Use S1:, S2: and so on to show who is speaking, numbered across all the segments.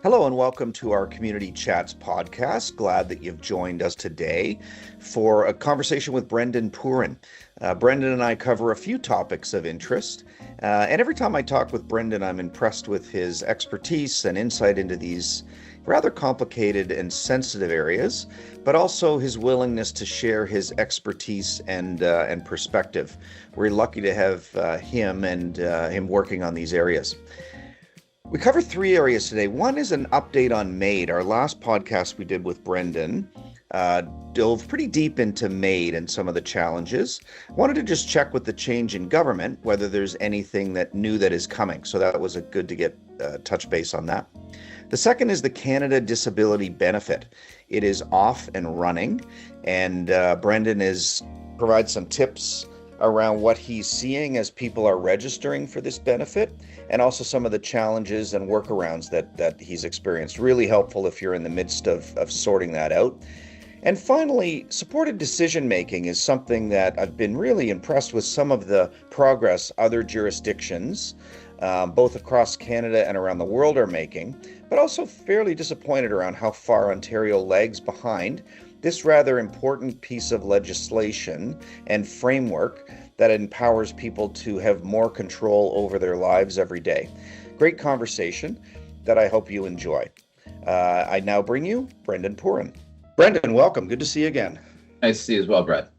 S1: Hello and welcome to our Community Chats podcast. Glad that you've joined us today for a conversation with Brendan Purin. Brendan and I cover a few topics of interest, and every time I talk with Brendan, I'm impressed with his expertise and insight into these rather complicated and sensitive areas, but also his willingness to share his expertise and perspective. We're lucky to have him working on these areas. We cover three areas today. One is an update on MAID. Our last podcast we did with Brendan dove pretty deep into MAID and some of the challenges. Wanted to just check with the change in government whether there's anything that new that is coming. So that was good to get touch base on that. The second is the Canada Disability Benefit. It is off and running, and Brendan provides some tips around what he's seeing as people are registering for this benefit, and also some of the challenges and workarounds that he's experienced. Really helpful if you're in the midst of sorting that out. And finally, supported decision making is something that I've been really impressed with some of the progress other jurisdictions, both across Canada and around the world, are making, but also fairly disappointed around how far Ontario lags behind this rather important piece of legislation and framework that empowers people to have more control over their lives every day. Great conversation that I hope you enjoy. I now bring you Brendan Purin. Brendan, welcome. Good to see you again.
S2: Nice to see you as well, Brett.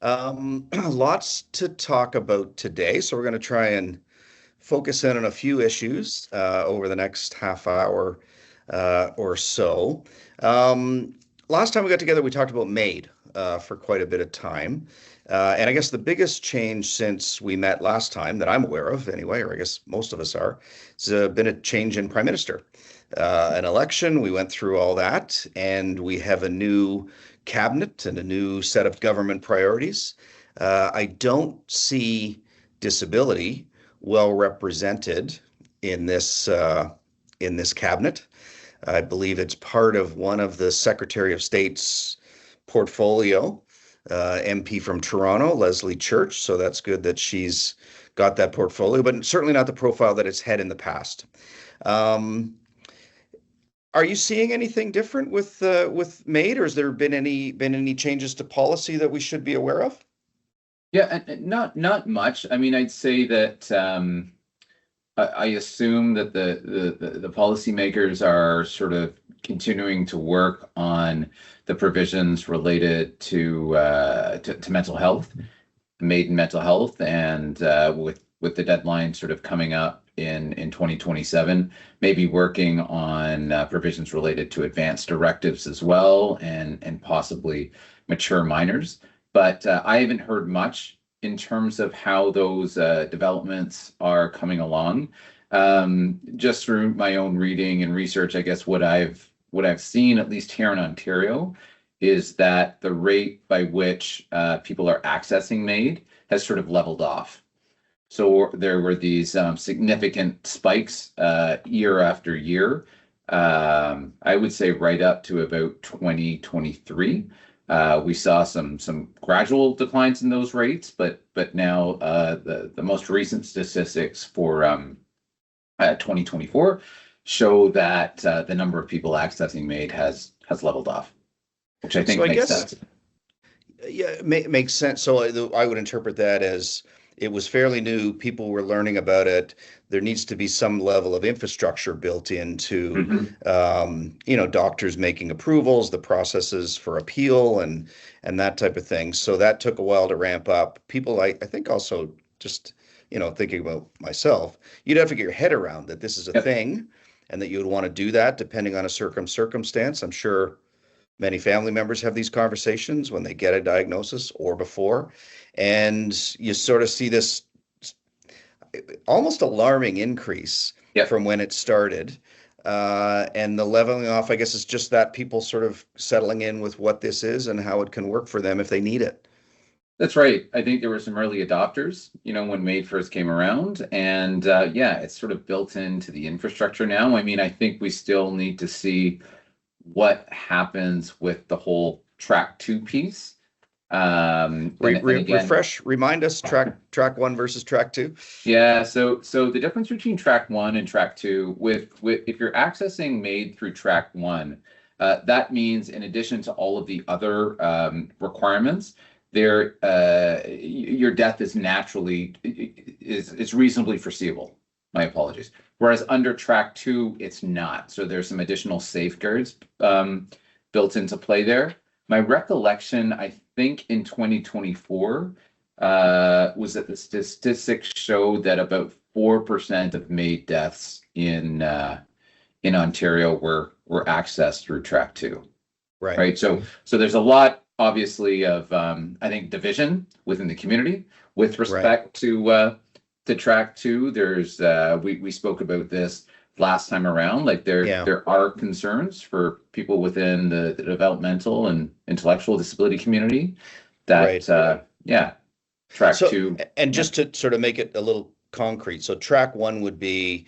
S1: Lots to talk about today, so we're going to try and focus in on a few issues over the next half hour or so. Last time we got together, we talked about MAID for quite a bit of time. And I guess the biggest change since we met last time that I'm aware of anyway, or I guess most of us are, has been a change in Prime Minister. An election, we went through all that, and we have a new cabinet and a new set of government priorities. I don't see disability well represented in this cabinet. I believe it's part of one of the Secretary of State's portfolio, MP from Toronto, Leslie Church. So that's good that she's got that portfolio, but certainly not the profile that it's had in the past. Are you seeing anything different with MAID, or has there been any changes to policy that we should be aware of?
S2: Yeah, and not much. I mean, I'd say that I assume that the policymakers are sort of continuing to work on the provisions related to mental health, MAID and mental health, and with the deadline sort of coming up in 2027, maybe working on provisions related to advanced directives as well, and possibly mature minors. But I haven't heard much in terms of how those developments are coming along. Just through my own reading and research, I guess what I've seen, at least here in Ontario, is that the rate by which people are accessing MAID has sort of leveled off. So there were these significant spikes year after year. I would say right up to about 2023. We saw some gradual declines in those rates, but now the most recent statistics for 2024 show that the number of people accessing MAID has leveled off, which I think makes sense.
S1: Yeah, it makes sense. So I would interpret that as it was fairly new. People were learning about it. There needs to be some level of infrastructure built into, doctors making approvals, the processes for appeal, and that type of thing. So that took a while to ramp up. People, I think, also just thinking about myself, you'd have to get your head around that this is a thing, and that you would want to do that depending on a circumstance. I'm sure many family members have these conversations when they get a diagnosis or before. And you sort of see this almost alarming increase from when it started. And the leveling off, I guess, is just that people sort of settling in with what this is and how it can work for them if they need it.
S2: That's right. I think there were some early adopters, when MAID first came around. And it's sort of built into the infrastructure now. I mean, I think we still need to see what happens with the whole track 2 piece. And again,
S1: Remind us track one versus track two.
S2: yeah, so the difference between track one and track two, with if you're accessing MAID through track one, that means in addition to all of the other requirements, your death is naturally is reasonably foreseeable. My apologies. Whereas under track two, it's not. So there's some additional safeguards built into play there. My recollection, I think in 2024, was that the statistics showed that about 4% of MAID deaths in Ontario were accessed through track two. Right. So there's a lot, obviously, of I think division within the community with respect to track two. There's we spoke about this last time around. Like there are concerns for people within the developmental and intellectual disability community that track two.
S1: And just to sort of make it a little concrete, so track one would be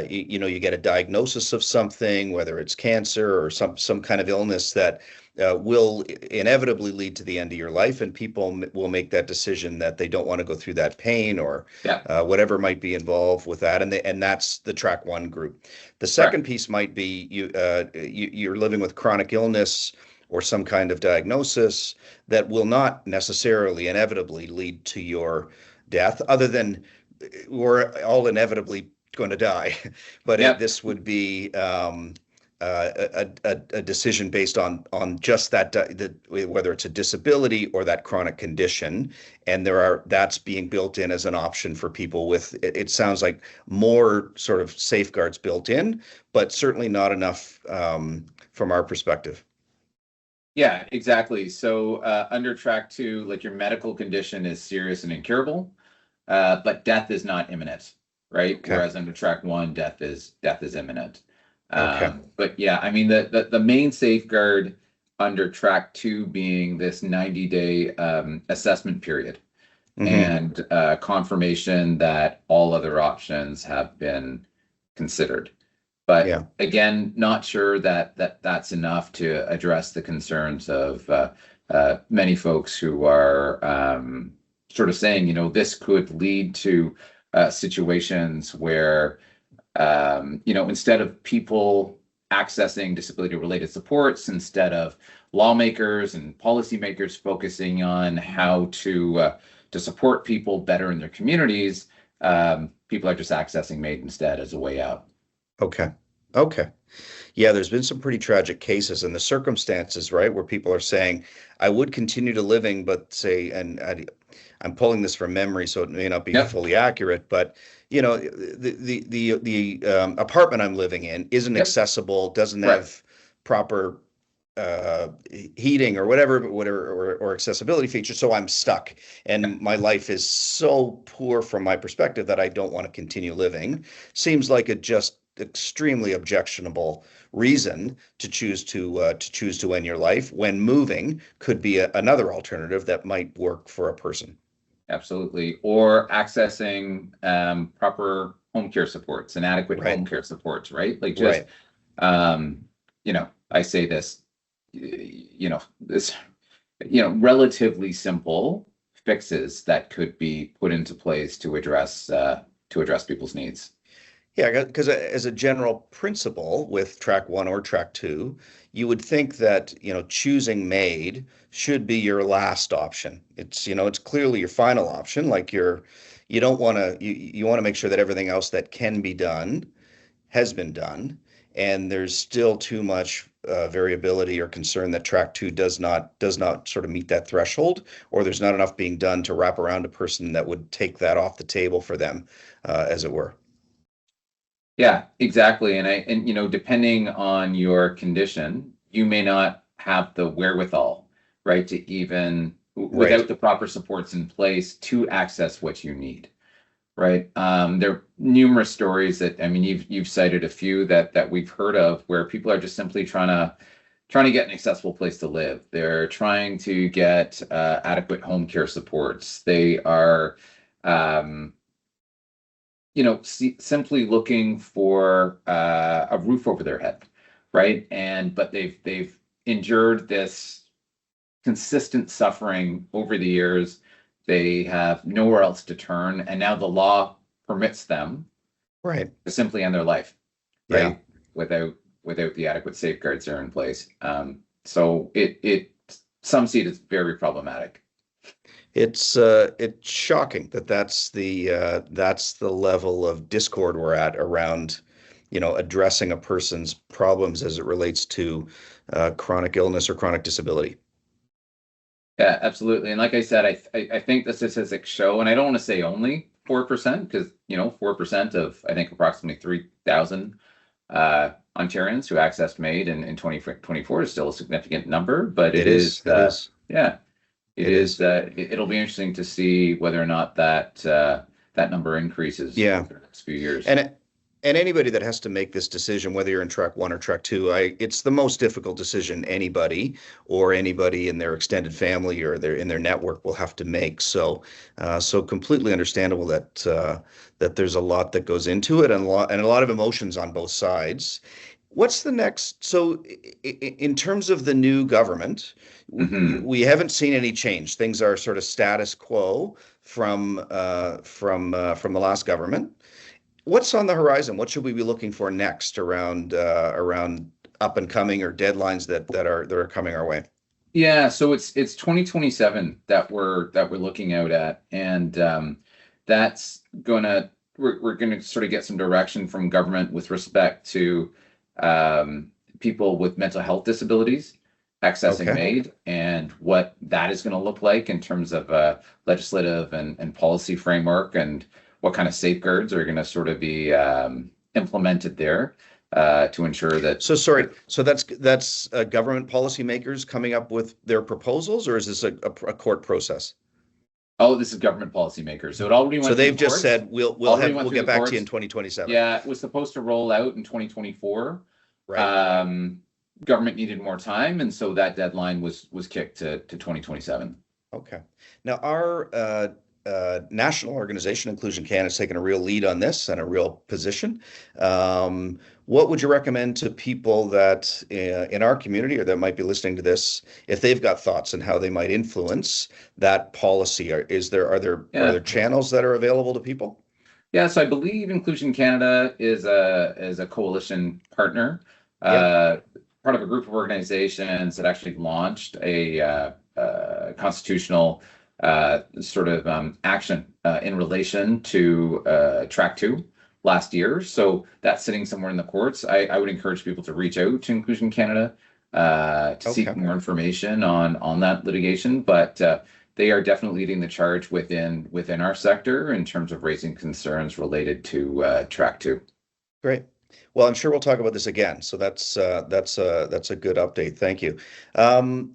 S1: you get a diagnosis of something, whether it's cancer or some kind of illness that will inevitably lead to the end of your life, and people will make that decision that they don't want to go through that pain or whatever might be involved with that, and that's the track one group. The second piece might be you're living with chronic illness or some kind of diagnosis that will not necessarily inevitably lead to your death, other than we're all inevitably going to die. But this would be a decision based on just that, whether it's a disability or that chronic condition, and that's being built in as an option for people with, it sounds like, more sort of safeguards built in, but certainly not enough from our perspective.
S2: Yeah, exactly. So under track two, like your medical condition is serious and incurable, but death is not imminent, right? Okay. Whereas under track one, death is imminent. Okay. But yeah, I mean the main safeguard under track two being this 90-day assessment period and confirmation that all other options have been considered. But again, not sure that that's enough to address the concerns of many folks who are sort of saying, this could lead to situations where, instead of people accessing disability-related supports, instead of lawmakers and policymakers focusing on how to support people better in their communities, people are just accessing MAID instead as a way out.
S1: Okay. Yeah, there's been some pretty tragic cases and the circumstances, right, where people are saying, I would continue to living, but say, and I'm pulling this from memory, so it may not be fully accurate, but the apartment I'm living in isn't accessible, doesn't have proper heating or whatever or accessibility features, so I'm stuck, and my life is so poor from my perspective that I don't want to continue living. Seems like a just extremely objectionable reason to choose to end your life, when moving could be another alternative that might work for a person.
S2: Absolutely. Or accessing proper home care supports and adequate home care supports, right? Like just I say this, relatively simple fixes that could be put into place to address people's needs.
S1: Yeah, because as a general principle with track one or track two, you would think that, choosing MAID should be your last option. It's, it's clearly your final option. Like you want to make sure that everything else that can be done has been done. And there's still too much variability or concern that track two does not sort of meet that threshold, or there's not enough being done to wrap around a person that would take that off the table for them, as it were.
S2: Yeah, exactly. And depending on your condition, you may not have the wherewithal, right, to even without the proper supports in place to access what you need, right? There are numerous stories that, you've cited a few that we've heard of, where people are just simply trying to get an accessible place to live. They're trying to get adequate home care supports. They are simply looking for a roof over their head, right? But they've endured this consistent suffering over the years. They have nowhere else to turn, and now the law permits them
S1: Right.
S2: to simply end their life,
S1: Yeah.
S2: right? Without the adequate safeguards that are in place. So it some see it as very problematic.
S1: It's shocking that that's the level of discord we're at around, addressing a person's problems as it relates to chronic illness or chronic disability.
S2: Yeah, absolutely. And like I said, I think the statistics show, and I don't want to say only 4%, because 4% of I think approximately 3,000 Ontarians who accessed MAID in 2024 is still a significant number, but
S1: It is. It is.
S2: yeah, it
S1: It
S2: is.
S1: is.
S2: It'll be interesting to see whether or not that number increases
S1: Yeah.
S2: over the next few years.
S1: And and anybody that has to make this decision, whether you're in track one or track two, it's the most difficult decision anybody in their extended family or in their network will have to make. So completely understandable that there's a lot that goes into it, and a lot of emotions on both sides. What's the next? So, in terms of the new government,
S2: Hmm.
S1: we haven't seen any change. Things are sort of status quo from the last government. What's on the horizon? What should we be looking for next around up and coming or deadlines that are coming our way?
S2: Yeah, so it's 2027 that we're looking out at, and that's gonna we're gonna sort of get some direction from government with respect to people with mental health disabilities accessing
S1: Okay.
S2: MAID, and what that is going to look like in terms of legislative and policy framework, and what kind of safeguards are going to sort of be implemented there to ensure that.
S1: So sorry. So that's government policymakers coming up with their proposals, or is this a court process?
S2: Oh, this is government policymakers. So it already
S1: So
S2: went through the
S1: they've just
S2: courts.
S1: said we'll we'll
S2: Already
S1: have
S2: went
S1: we'll
S2: through
S1: get
S2: the
S1: back to you in
S2: courts.
S1: 2027.
S2: Yeah, it was supposed to roll out in 2024.
S1: Right.
S2: Um, Government needed more time, and so that deadline was kicked to 2027.
S1: Okay. Now, our national organization, Inclusion Canada, has taken a real lead on this and a real position. What would you recommend to people that in our community or that might be listening to this, if they've got thoughts on how they might influence that policy? Are there
S2: Yeah.
S1: channels that are available to people?
S2: Yeah, so I believe Inclusion Canada is a coalition partner,
S1: Yep.
S2: uh, part of a group of organizations that actually launched a constitutional sort of action in relation to Track Two last year. So that's sitting somewhere in the courts. I would encourage people to reach out to Inclusion Canada to seek
S1: Okay.
S2: more information on that litigation, but. They are definitely leading the charge within our sector in terms of raising concerns related to Track Two.
S1: Great. Well, I'm sure we'll talk about this again. So that's a good update. Thank you. Um,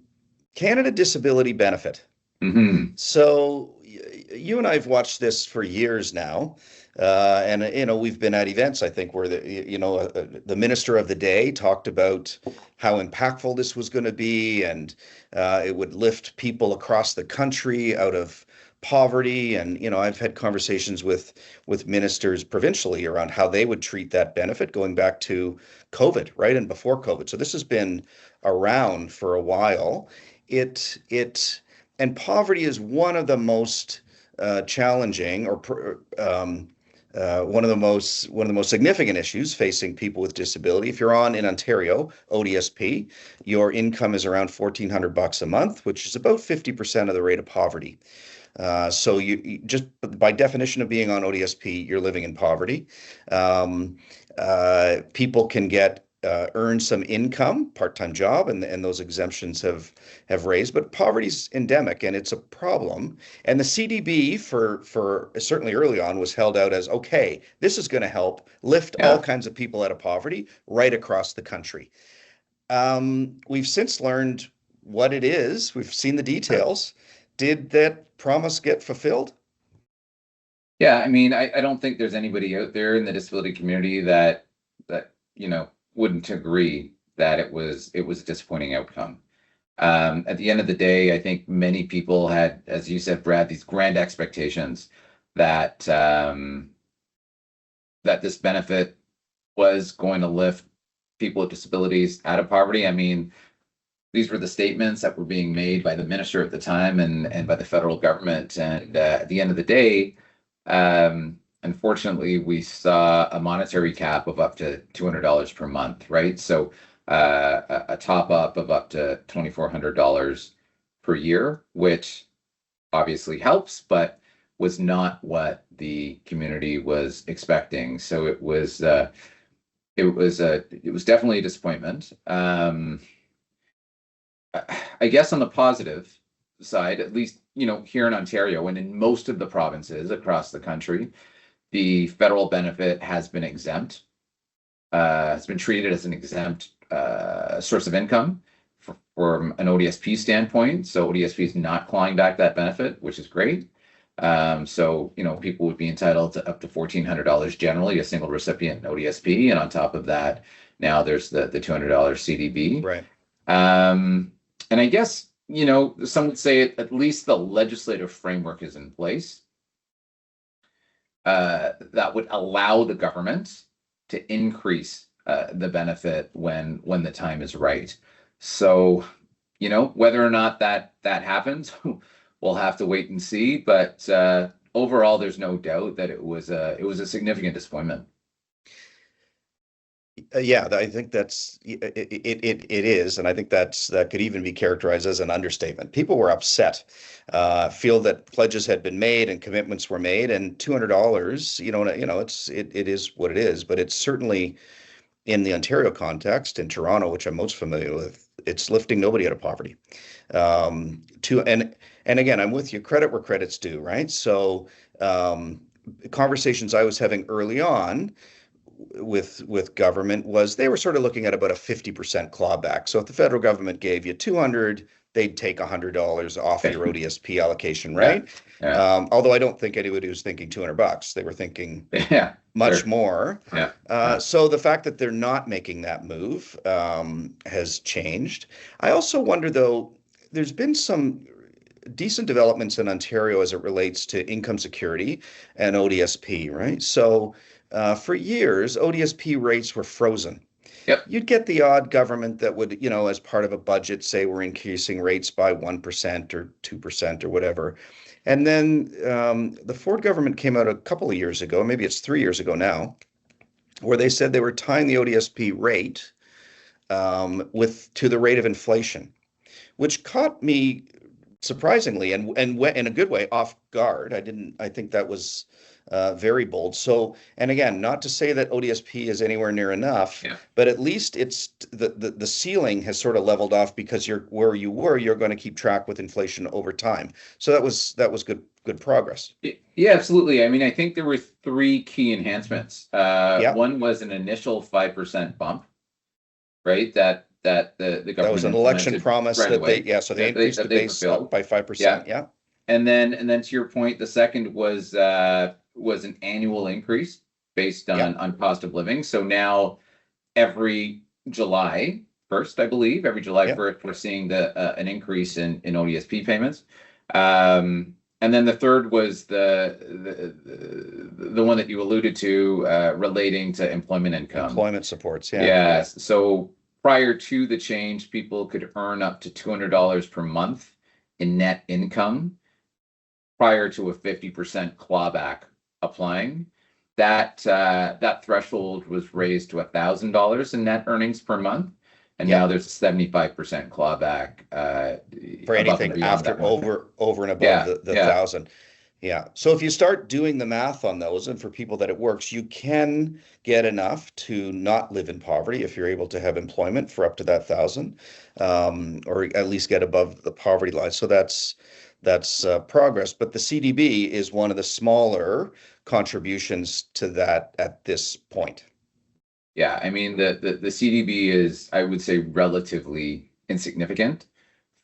S1: Canada Disability Benefit.
S2: Hmm.
S1: So you and I have watched this for years now, and we've been at events. I think where the minister of the day talked about how impactful this was going to be, and it would lift people across the country out of poverty. And I've had conversations with ministers provincially around how they would treat that benefit going back to COVID, right, and before COVID. So this has been around for a while. It and poverty is one of the most challenging or one of the most significant issues facing people with disability. If you're on in Ontario, ODSP, your income is around $1,400 a month, which is about 50% of the rate of poverty. So you just by definition of being on ODSP, you're living in poverty. Um, People can earn some income, part-time job, and those exemptions have raised. But poverty's endemic, and it's a problem. And the CDB for certainly early on was held out as okay, this is going to help lift all
S2: Yeah.
S1: kinds of people out of poverty right across the country. We've since learned what it is. We've seen the details. Did that promise get fulfilled?
S2: Yeah, I mean, I don't think there's anybody out there in the disability community that wouldn't agree that it was a disappointing outcome. At the end of the day, I think many people had, as you said, Brad, these grand expectations that that this benefit was going to lift people with disabilities out of poverty. I mean, these were the statements that were being made by the minister at the time and by the federal government. And at the end of the day, unfortunately, we saw a monetary cap of up to $200 per month, right? So a top up of up to $2,400 per year, which obviously helps, but was not what the community was expecting. So it was definitely a disappointment. I guess on the positive side, at least, here in Ontario and in most of the provinces across the country, the federal benefit has been exempt. It's been treated as an exempt source of income from an ODSP standpoint. So ODSP is not clawing back that benefit, which is great. So, people would be entitled to up to $1,400 generally, a single recipient ODSP. And on top of that, now there's the $200 CDB.
S1: Right.
S2: And I guess, some would say at least the legislative framework is in place that would allow the government to increase the benefit when the time is right. So, whether or not that happens, we'll have to wait and see. But overall, there's no doubt that it was a significant disappointment.
S1: Yeah, I think it is, and I think that could even be characterized as an understatement. People were upset, feel that pledges had been made and commitments were made, and $200, it is what it is. But it's certainly in the Ontario context, in Toronto, which I'm most familiar with, it's lifting nobody out of poverty. And again, I'm with you. Credit where credit's due, right? So conversations I was having early on with government was they were sort of looking at about a 50% clawback. So if the federal government gave you 200, they'd take $100 off your ODSP allocation, right?
S2: Yeah.
S1: Although I don't think anybody was thinking $200. They were thinking much more. So the fact that they're not making that move has changed. I also wonder, though, there's been some decent developments in Ontario as it relates to income security and ODSP, right? So for years, ODSP rates were frozen.
S2: Yep.
S1: You'd get the odd government that would, as part of a budget, say we're increasing rates by 1% or 2% or whatever. And then the Ford government came out a couple of years ago, maybe it's 3 years ago now, where they said they were tying the ODSP rate to the rate of inflation, which caught me surprisingly and went in a good way off guard. I think that was very bold. So, and again, not to say that ODSP is anywhere near enough, but at least it's the ceiling has sort of leveled off because you're going to keep track with inflation over time. So that was good progress.
S2: Yeah, absolutely. I mean, I think there were three key enhancements. One was an initial 5% bump, right? That the government,
S1: that was an election promise
S2: right
S1: that
S2: away.
S1: So they increased the base up by 5%. Yeah.
S2: And then to your point, the second was an annual increase based on cost of living. So now every July 1st, I believe, every July 1st, we're seeing an increase in ODSP payments. And then the third was the one that you alluded to, relating to employment income.
S1: Employment supports,
S2: Yes. So prior to the change, people could earn up to $200 per month in net income prior to a 50% clawback applying. That threshold was raised to $1,000 in net earnings per month. And now there's a 75% clawback
S1: for anything after over and above the 1,000. Yeah. So if you start doing the math on those, and for people that it works, you can get enough to not live in poverty if you're able to have employment for up to that 1,000, or at least get above the poverty line. So that's progress. But the CDB is one of the smaller contributions to that at this point.
S2: Yeah, I mean the CDB is, I would say, relatively insignificant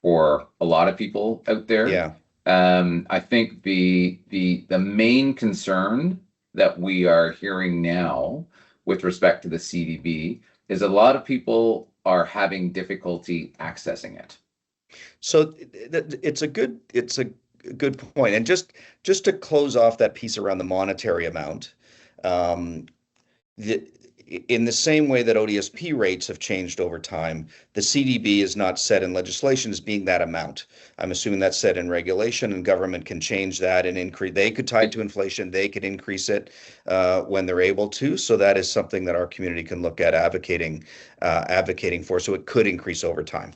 S2: for a lot of people out there.
S1: Yeah.
S2: I think the main concern that we are hearing now with respect to the CDB is a lot of people are having difficulty accessing it.
S1: So it's a good point. And just to close off that piece around the monetary amount, in the same way that ODSP rates have changed over time, the CDB is not set in legislation as being that amount. I'm assuming that's set in regulation, and government can change that and increase. They could tie it to inflation. They could increase it when they're able to. So that is something that our community can look at advocating for. So it could increase over time.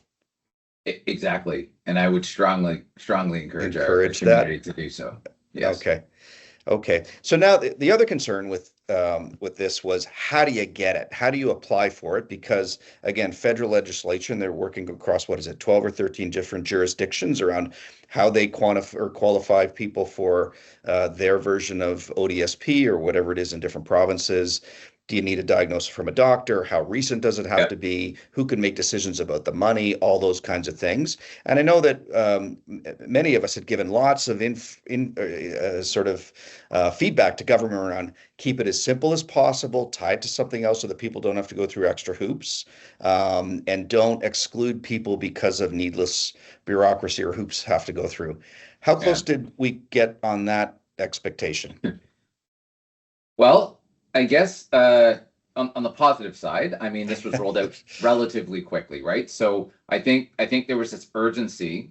S2: Exactly. And I would strongly encourage our
S1: Encourage that.
S2: community to do so. Yes.
S1: Okay. Okay. So now the other concern with this was, how do you get it? How do you apply for it? Because again, federal legislation, they're working across, what is it, 12 or 13 different jurisdictions around how they quantify or qualify people for their version of ODSP or whatever it is in different provinces. Do you need a diagnosis from a doctor? How recent does it have to be? Who can make decisions about the money? All those kinds of things. And I know that many of us had given lots of feedback to government around keep it as simple as possible, tie it to something else so that people don't have to go through extra hoops, and don't exclude people because of needless bureaucracy or hoops have to go through. How close did we get on that expectation?
S2: Well, I guess on the positive side, I mean, this was rolled out relatively quickly, right? So I think there was this urgency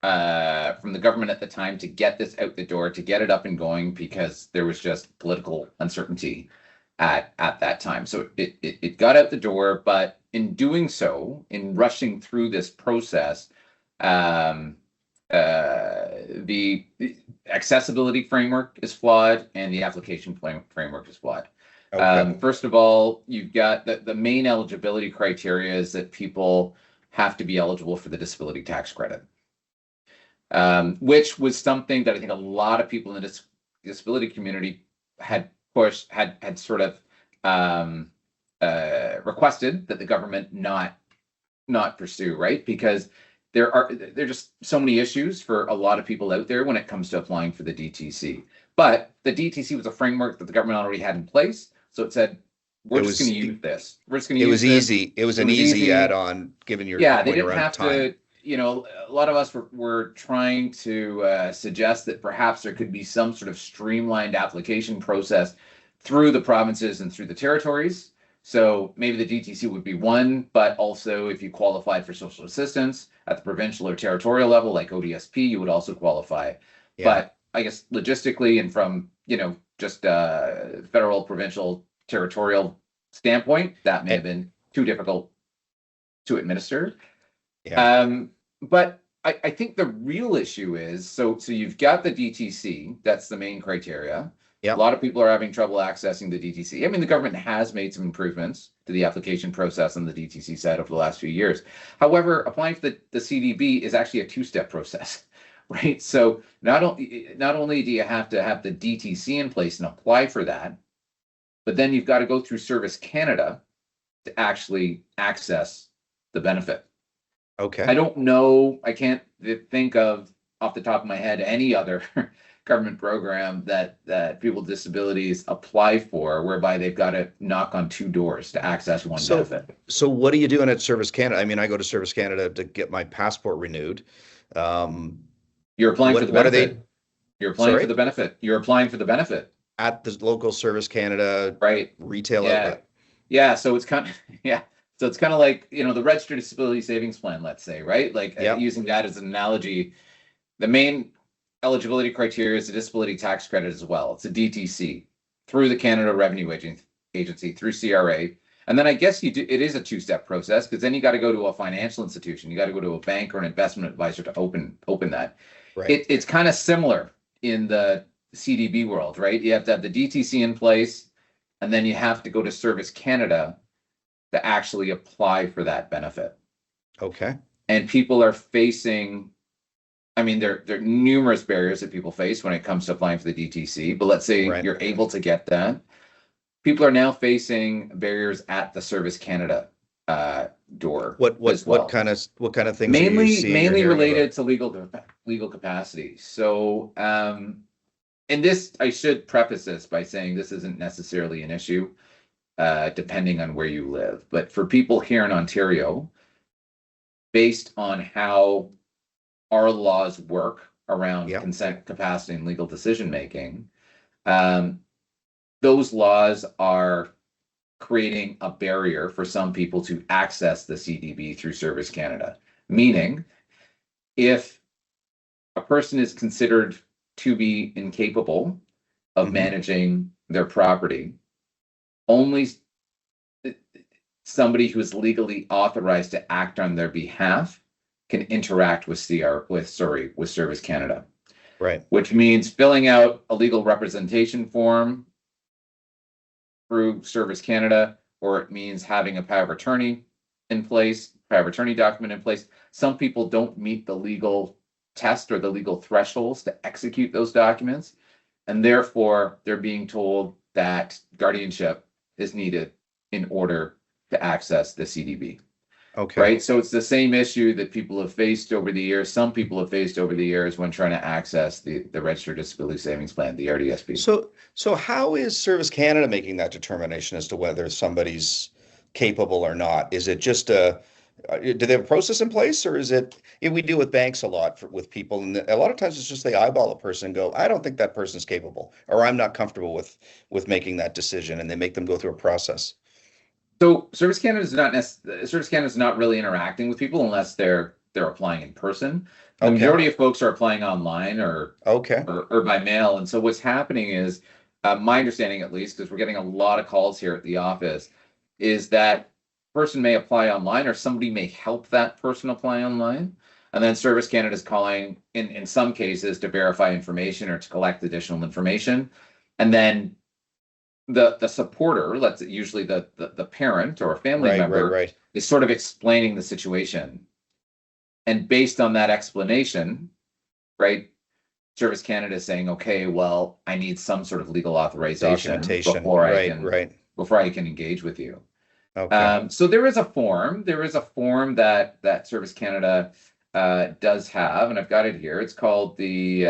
S2: from the government at the time to get this out the door, to get it up and going, because there was just political uncertainty at that time. So it got out the door, but in doing so, in rushing through this process, the accessibility framework is flawed and the application framework is flawed. Okay. First of all, you've got the main eligibility criteria is that people have to be eligible for the disability tax credit, which was something that I think a lot of people in the disability community had pushed, had sort of requested that the government not pursue, right? Because there are just so many issues for a lot of people out there when it comes to applying for the DTC. But the DTC was a framework that the government already had in place. So it said, we're just going to use this. We're just going to use this. It was
S1: easy. It was an easy add-on, given your
S2: point they didn't have time. To, you know, a lot of us were trying to suggest that perhaps there could be some sort of streamlined application process through the provinces and through the territories. So maybe the DTC would be one, but also if you qualified for social assistance at the provincial or territorial level, like ODSP, you would also qualify. Yeah. But I guess logistically and from, you know, just federal, provincial, territorial standpoint, that may have been too difficult to administer. Yeah. But I think the real issue is, so you've got the DTC, that's the main criteria. Yep. A lot of people are having trouble accessing the DTC. I mean, the government has made some improvements to the application process on the DTC side over the last few years. However, applying for the CDB is actually a two-step process, right? So not only do you have to have the DTC in place and apply for that, but then you've got to go through Service Canada to actually access the benefit. Okay. I don't know, I can't think of off the top of my head any other government program that people with disabilities apply for whereby they've got to knock on two doors to access one benefit.
S1: So what are you doing at Service Canada? I mean, I go to Service Canada to get my passport renewed.
S2: You're applying for the benefit. You're applying for the benefit. You're applying for the benefit
S1: at the local Service Canada retail outlet.
S2: Yeah. So it's kind of So it's kind of like, you know, the registered disability savings plan, let's say, right? Like using that as an analogy, the main eligibility criteria is the disability tax credit as well. It's a DTC through the Canada Revenue Agency through CRA. And then I guess it is a two-step process, because then you got to go to a financial institution. You got to go to a bank or an investment advisor to open that. Right. It's kind of similar in the CDB world, right? You have to have the DTC in place, and then you have to go to Service Canada to actually apply for that benefit. Okay. And people are facing, I mean, there are numerous barriers that people face when it comes to applying for the DTC, but let's say you're able to get that. People are now facing barriers at the Service Canada door. What kind of things? Mainly related to legal capacity. So, and this, I should preface this by saying this isn't necessarily an issue, depending on where you live. But for people here in Ontario, based on how our laws work around consent, capacity, and legal decision making, those laws are creating a barrier for some people to access the CDB through Service Canada. Meaning, if a person is considered to be incapable of managing their property, only somebody who is legally authorized to act on their behalf can interact with Service Canada.
S1: Right.
S2: Which means filling out a legal representation form through Service Canada, or it means having a power of attorney in place, power of attorney document in place. Some people don't meet the legal test or the legal thresholds to execute those documents, and therefore they're being told that guardianship is needed in order to access the CDB.
S1: Okay.
S2: Right. So it's the same issue that people have faced over the years. Some people have faced over the years when trying to access the Registered Disability Savings Plan, the RDSP.
S1: So how is Service Canada making that determination as to whether somebody's capable or not? Is it just do they have a process in place, or is it, we do with banks a lot with people, and a lot of times it's just they eyeball a person and go, I don't think that person's capable, or I'm not comfortable with making that decision, and they make them go through a process.
S2: So Service Canada is not really interacting with people unless they're applying in person. The majority of folks are applying online or by mail. And so what's happening is, my understanding at least, because we're getting a lot of calls here at the office, is that person may apply online or somebody may help that person apply online. And then Service Canada is calling in some cases to verify information or to collect additional information. And then the supporter, usually the parent or a family member, is sort of explaining the situation. And based on that explanation, right, Service Canada is saying, okay, well, I need some sort of legal authorization before I can engage with you.
S1: Okay.
S2: So there is a form. That Service Canada does have, and I've got it here. It's called the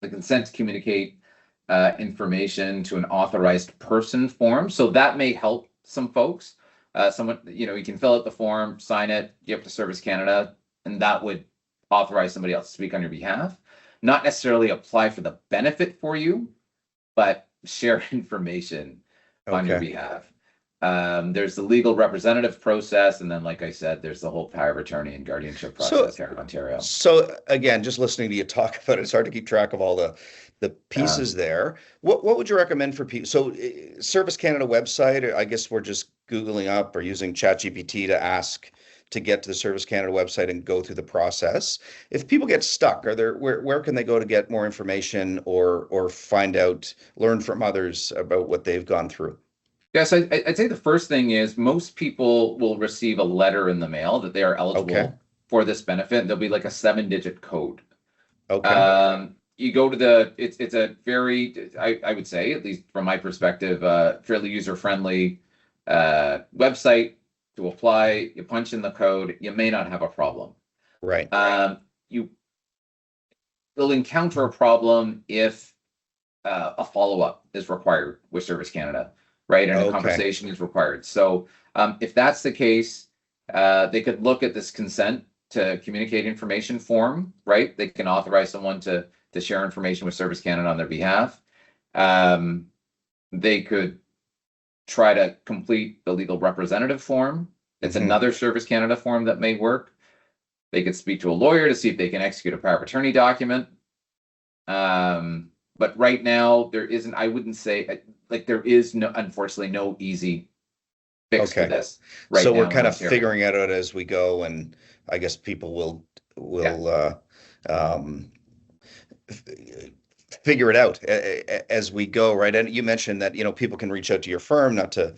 S2: consent to communicate information to an authorized person form. So that may help some folks. Someone, you can fill out the form, sign it, give it to Service Canada, and that would authorize somebody else to speak on your behalf. Not necessarily apply for the benefit for you, but share information on your behalf. There's the legal representative process, and then, like I said, there's the whole power of attorney and guardianship process here in Ontario.
S1: So again, just listening to you talk about it, it's hard to keep track of all the pieces there. What would you recommend for people? So Service Canada website, I guess we're just Googling up or using ChatGPT to ask to get to the Service Canada website and go through the process. If people get stuck, where can they go to get more information or learn from others about what they've gone through?
S2: Yes, I'd say the first thing is most people will receive a letter in the mail that they are eligible for this benefit. There'll be like a 7-digit code.
S1: Okay.
S2: You go to it's a very, I would say, at least from my perspective, fairly user-friendly website to apply. You punch in the code, you may not have a problem.
S1: Right.
S2: You will encounter a problem if a follow-up is required with Service Canada, right? And a conversation is required. So if that's the case, they could look at this consent to communicate information form, right? They can authorize someone to share information with Service Canada on their behalf. They could try to complete the legal representative form. It's another Service Canada form that may work. They could speak to a lawyer to see if they can execute a power of attorney document. But right now there isn't, I wouldn't say, like, there is unfortunately no easy fix for this. Right.
S1: So we're kind of figuring it out as we go, and I guess people will figure it out as we go, right? And you mentioned that people can reach out to your firm, not to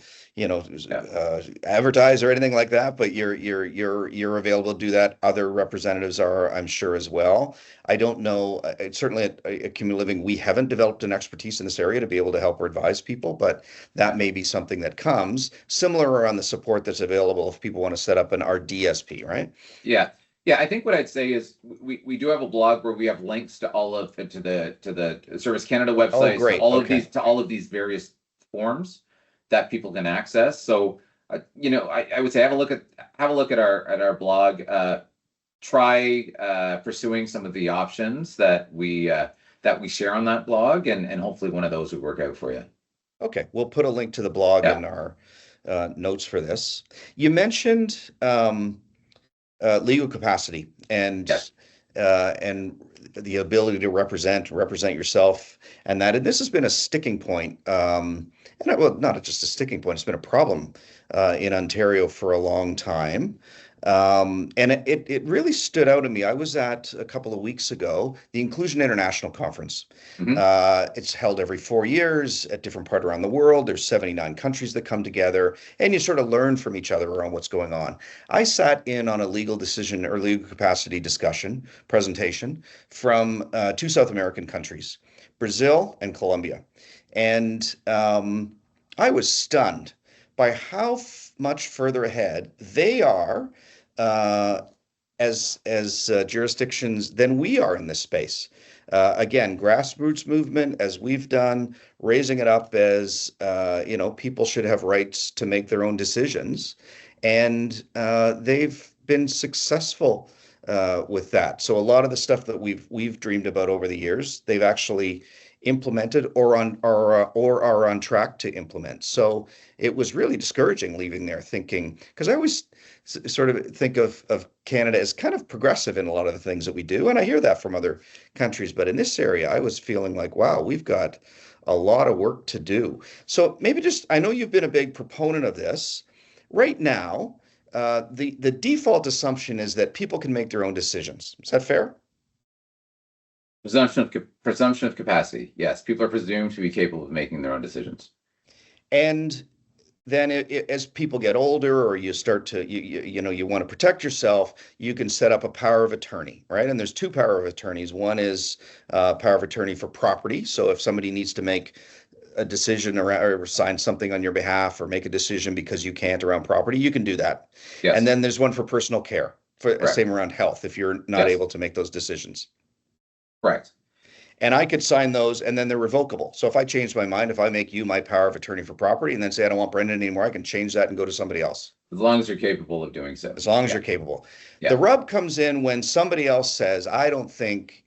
S1: advertise or anything like that, but you're available to do that. Other representatives are, I'm sure, as well. I don't know. Certainly at Community Living, we haven't developed an expertise in this area to be able to help or advise people, but that may be something that comes similar on the support that's available if people want to set up an RDSP, right?
S2: Yeah. Yeah, I think what I'd say is we do have a blog where we have links to the Service Canada website, to all of these various forms that people can access. So I would say have a look at our blog. Try pursuing some of the options that we share on that blog, and hopefully one of those would work out for you.
S1: Okay, we'll put a link to the blog
S2: Yeah.
S1: in our notes for this. You mentioned legal capacity
S2: Yes.
S1: and the ability to represent yourself, and this has been a sticking point, well, not just a sticking point, it's been a problem in Ontario for a long time. And it really stood out to me. I was at a couple of weeks ago the Inclusion International Conference.
S2: Hmm.
S1: It's held every 4 years at different part around the world. There's 79 countries that come together, and you sort of learn from each other around what's going on. I sat in on a legal decision or legal capacity discussion presentation from two South American countries, Brazil and Colombia. And I was stunned by how much further ahead they are uh, as jurisdictions than we are in this space. Again, grassroots movement, as we've done, raising it up as people should have rights to make their own decisions, and they've been successful with that. So a lot of the stuff that we've dreamed about over the years, they've actually implemented or are on track to implement. So it was really discouraging leaving there thinking, because I always sort of think of Canada as kind of progressive in a lot of the things that we do. And I hear that from other countries. But in this area, I was feeling like, wow, we've got a lot of work to do. So maybe just, I know you've been a big proponent of this. Right now, the default assumption is that people can make their own decisions. Is that fair?
S2: Presumption of capacity. Yes, people are presumed to be capable of making their own decisions.
S1: And then as people get older or you start to you want to protect yourself, you can set up a power of attorney, right? And there's two power of attorneys. One is power of attorney for property. So if somebody needs to make a decision or sign something on your behalf or make a decision because you can't around property, you can do that. And
S2: Yes.
S1: then there's one for personal care, for
S2: Correct.
S1: same around health if you're not
S2: Yes.
S1: able to make those decisions.
S2: Correct.
S1: And I could sign those and then they're revocable. So if I change my mind, if I make you my power of attorney for property and then say I don't want Brendan anymore, I can change that and go to somebody else.
S2: As long as you're capable of doing so.
S1: As long as
S2: Yeah.
S1: you're capable. The
S2: Yeah.
S1: rub comes in when somebody else says, I don't think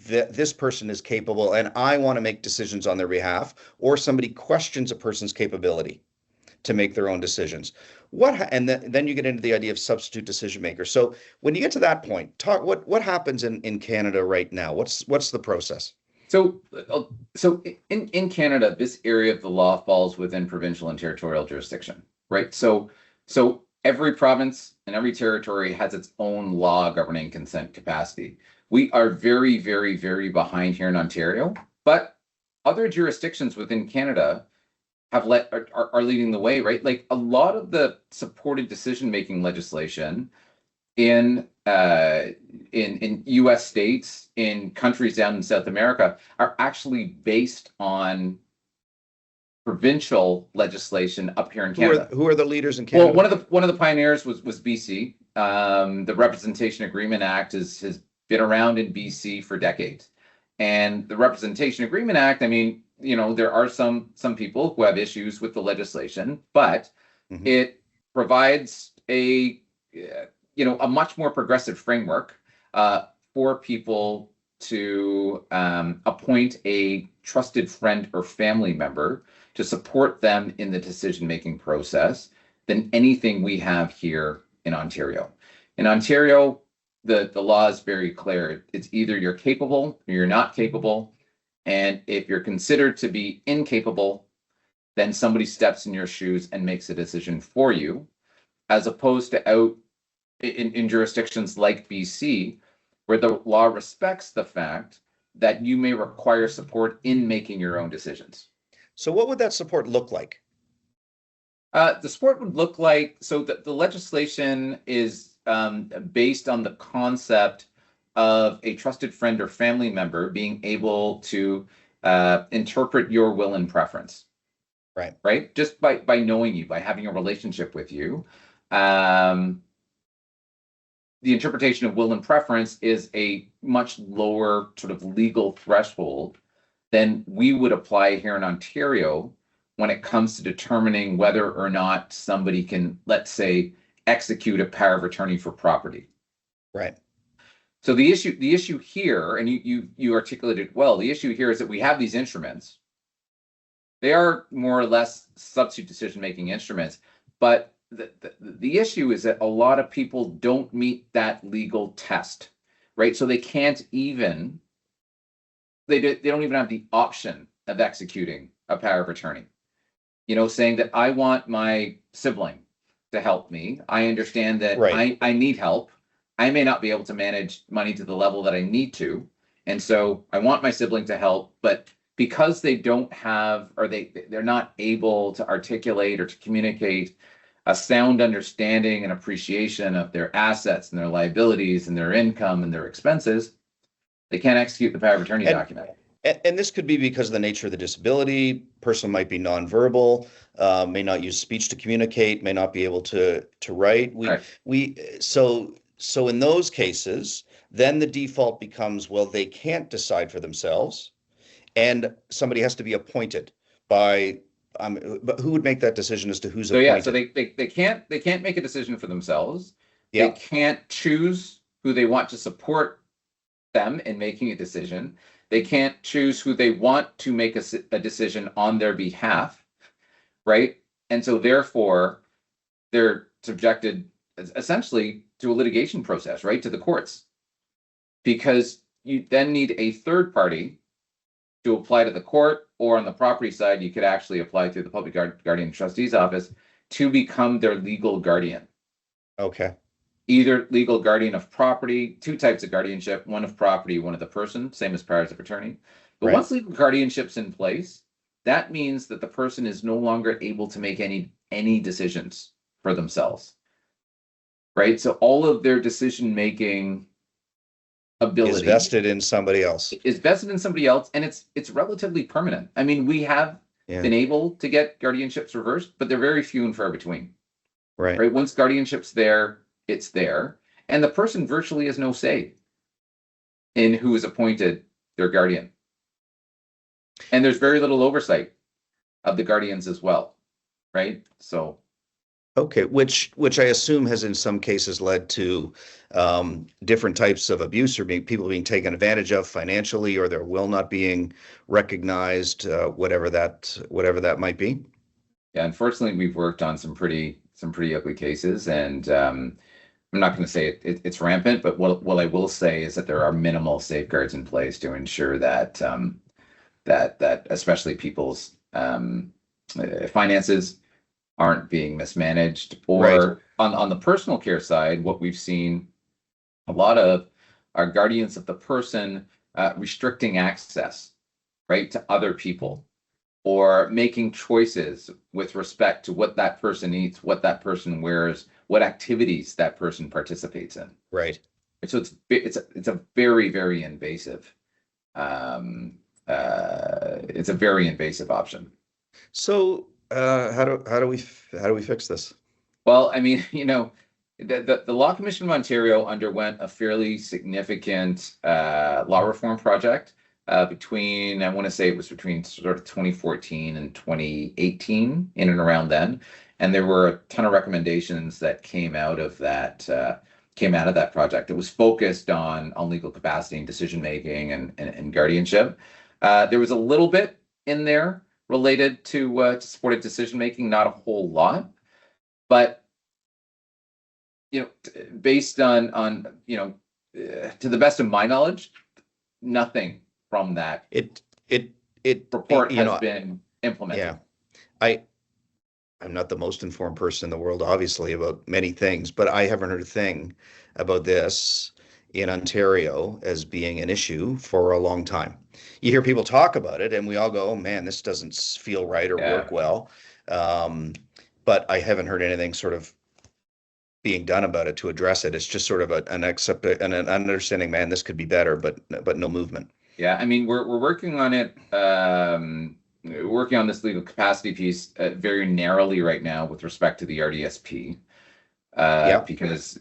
S1: that this person is capable and I want to make decisions on their behalf, or somebody questions a person's capability to make their own decisions. Then you get into the idea of substitute decision maker. So when you get to that point, talk what happens in Canada right now? What's the process?
S2: So, in Canada, this area of the law falls within provincial and territorial jurisdiction, right? So every province and every territory has its own law governing consent capacity. We are very, very, very behind here in Ontario, but other jurisdictions within Canada are leading the way, right? Like a lot of the supported decision making legislation in U.S. states, in countries down in South America, are actually based on provincial legislation up here in Canada.
S1: Who are the leaders in
S2: Well,
S1: Canada?
S2: one of the pioneers was BC. The Representation Agreement Act has been around in BC for decades, and the Representation Agreement Act, I mean, there are some people who have issues with the legislation, but
S1: Mhm.
S2: it provides a much more progressive framework for people to appoint a trusted friend or family member to support them in the decision-making process than anything we have here in Ontario. In Ontario, the law is very clear. It's either you're capable or you're not capable. And if you're considered to be incapable, then somebody steps in your shoes and makes a decision for you, as opposed to out in jurisdictions like BC, where the law respects the fact that you may require support in making your own decisions.
S1: So what would that support look like?
S2: The support would look like, so that the legislation is based on the concept of a trusted friend or family member being able to interpret your will and preference,
S1: Right.
S2: right? Just by knowing you, by having a relationship with you. The interpretation of will and preference is a much lower sort of legal threshold than we would apply here in Ontario when it comes to determining whether or not somebody can, let's say, execute a power of attorney for property.
S1: Right.
S2: So the issue here, and you articulated well, the issue here is that we have these instruments. they are more or less substitute decision-making instruments. But the issue is that a lot of people don't meet that legal test, right? So they can't even, they don't even have the option of executing a power of attorney. Saying that I want my sibling to help me. I understand that
S1: Right.
S2: I need help. I may not be able to manage money to the level that I need to. And so I want my sibling to help, but because they don't have, or they're not able to articulate or to communicate a sound understanding and appreciation of their assets and their liabilities and their income and their expenses, they can't execute the power of attorney
S1: And
S2: document.
S1: and this could be because of the nature of the disability. Person might be nonverbal, may not use speech to communicate, may not be able to write.
S2: Right.
S1: So in those cases, then the default becomes, well, they can't decide for themselves, and somebody has to be appointed by. But who would make that decision as to who's
S2: So yeah, so
S1: appointed?
S2: they can't make a decision for themselves. They
S1: Yeah,
S2: can't choose who they want to support them in making a decision. They can't choose who they want to make a decision on their behalf, right? And so therefore, they're subjected essentially to a litigation process, right? To the courts, because you then need a third party to apply to the court, or on the property side, you could actually apply through the public guardian trustee's office to become their legal guardian.
S1: okay,
S2: Either legal guardian of property, two types of guardianship, one of property, one of the person, same as powers of attorney. But
S1: right.
S2: once legal guardianship's in place, that means that the person is no longer able to make any decisions for themselves, right? So all of their decision making
S1: Is
S2: ability
S1: vested in somebody else.
S2: is vested in somebody else, and it's relatively permanent. I mean, we have
S1: Yeah,
S2: been able to get guardianships reversed, but they're very few and far between,
S1: right.
S2: right? Once guardianship's there, it's there, and the person virtually has no say in who is appointed their guardian. And there's very little oversight of the guardians as well, right? So
S1: Okay, which I assume has in some cases led to different types of abuse or people being taken advantage of financially, or their will not being recognized, whatever that might be.
S2: yeah, unfortunately, we've worked on some pretty ugly cases, and I'm not going to say it's rampant, but what I will say is that there are minimal safeguards in place to ensure that that especially people's finances aren't being mismanaged.
S1: Right,
S2: Or on the personal care side, what we've seen a lot of are guardians of the person restricting access, right, to other people, or making choices with respect to what that person eats, what that person wears, what activities that person participates in.
S1: right.
S2: So it's a very, very invasive it's a very invasive option.
S1: So how do we fix this?
S2: Well, I mean, the Law Commission of Ontario underwent a fairly significant law reform project between, I want to say it was between sort of 2014 and 2018, in and around then. And there were a ton of recommendations that came out of that project. It was focused on legal capacity and decision making and guardianship. There was a little bit in there related to supported decision making, not a whole lot, but based on to the best of my knowledge, nothing from that
S1: It it it
S2: report
S1: you
S2: has
S1: know,
S2: been implemented.
S1: yeah. I I'm not the most informed person in the world, obviously, about many things, but I haven't heard a thing about this in Ontario as being an issue for a long time. You hear people talk about it, and we all go, "Oh man, this doesn't feel right or
S2: Yeah.
S1: work well." Um, but I haven't heard anything sort of being done about it to address it. It's just sort of an understanding, man, this could be better, but no movement.
S2: Yeah, I mean, we're working on it, working on this legal capacity piece very narrowly right now with respect to the RDSP,
S1: Yeah.
S2: because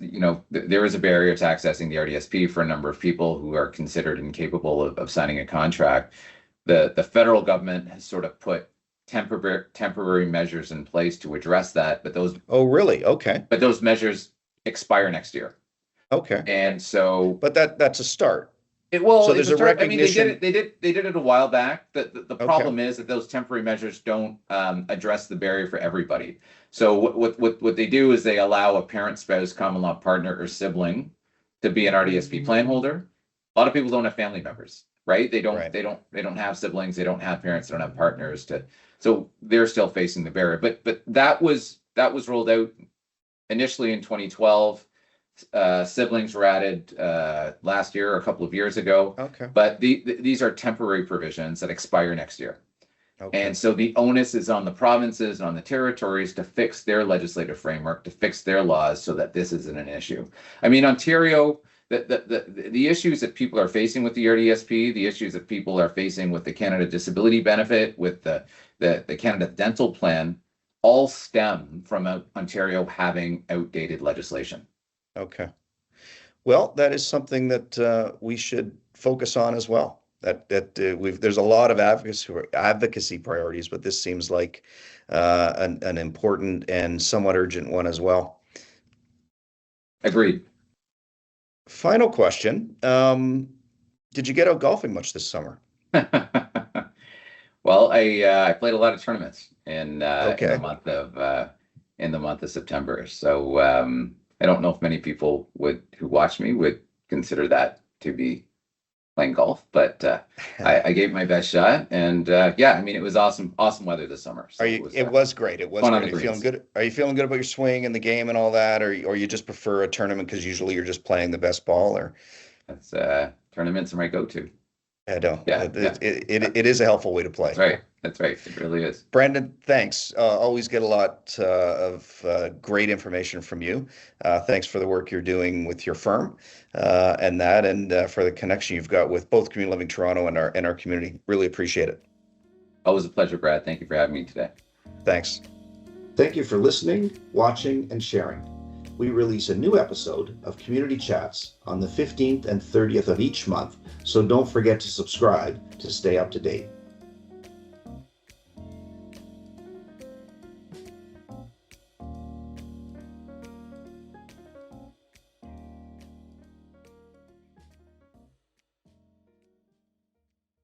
S2: there is a barrier to accessing the RDSP for a number of people who are considered incapable of signing a contract. The federal government has sort of put temporary measures in place to address that, but those
S1: Oh, really? Okay.
S2: but those measures expire next year,
S1: Okay.
S2: and so
S1: But that's a start.
S2: Well,
S1: So
S2: it
S1: there's
S2: was
S1: a
S2: sort of, I mean,
S1: recognition.
S2: they did it a while back. The
S1: Okay.
S2: problem is that those temporary measures don't address the barrier for everybody. So what they do is they allow a parent, spouse, common law partner, or sibling to be an RDSP plan holder. A lot of people don't have family members, right?
S1: Right.
S2: They don't have siblings, they don't have parents, they don't have partners to, so they're still facing the barrier. But that was rolled out initially in 2012. Siblings were added last year or a couple of years ago,
S1: Okay.
S2: but these are temporary provisions that expire next year.
S1: Okay.
S2: And so the onus is on the provinces and on the territories to fix their legislative framework, to fix their laws so that this isn't an issue. I mean, Ontario, the issues that people are facing with the RDSP, the issues that people are facing with the Canada Disability Benefit, with the Canada Dental Plan, all stem from Ontario having outdated legislation.
S1: Okay. Well, that is something that we should focus on as well. There's a lot of advocacy priorities, but this seems like an important and somewhat urgent one as well.
S2: Agreed.
S1: Final question. Did you get out golfing much this summer?
S2: Well, I played a lot of tournaments
S1: Okay.
S2: in the month of September. So I don't know if many people who watch me would consider that to be playing golf, but I gave my best shot, and yeah, I mean, it was awesome weather this summer. So
S1: It was great. It was
S2: fun on
S1: great.
S2: the
S1: Are you feeling
S2: greens.
S1: good? Are you feeling good about your swing and the game and all that, or you just prefer a tournament because usually you're just playing the best ball? Or
S2: That's tournaments are my go-to.
S1: I don't.
S2: Yeah, yeah,
S1: It is a helpful way to play.
S2: that's right. That's right. It really is.
S1: Brendan, thanks. Always get a lot of great information from you. Thanks for the work you're doing with your firm and for the connection you've got with both Community Living Toronto and our community. Really appreciate it.
S2: Always a pleasure, Brad. Thank you for having me today.
S1: Thanks. Thank you for listening, watching, and sharing. We release a new episode of Community Chats on the 15th and 30th of each month, so don't forget to subscribe to stay up to date.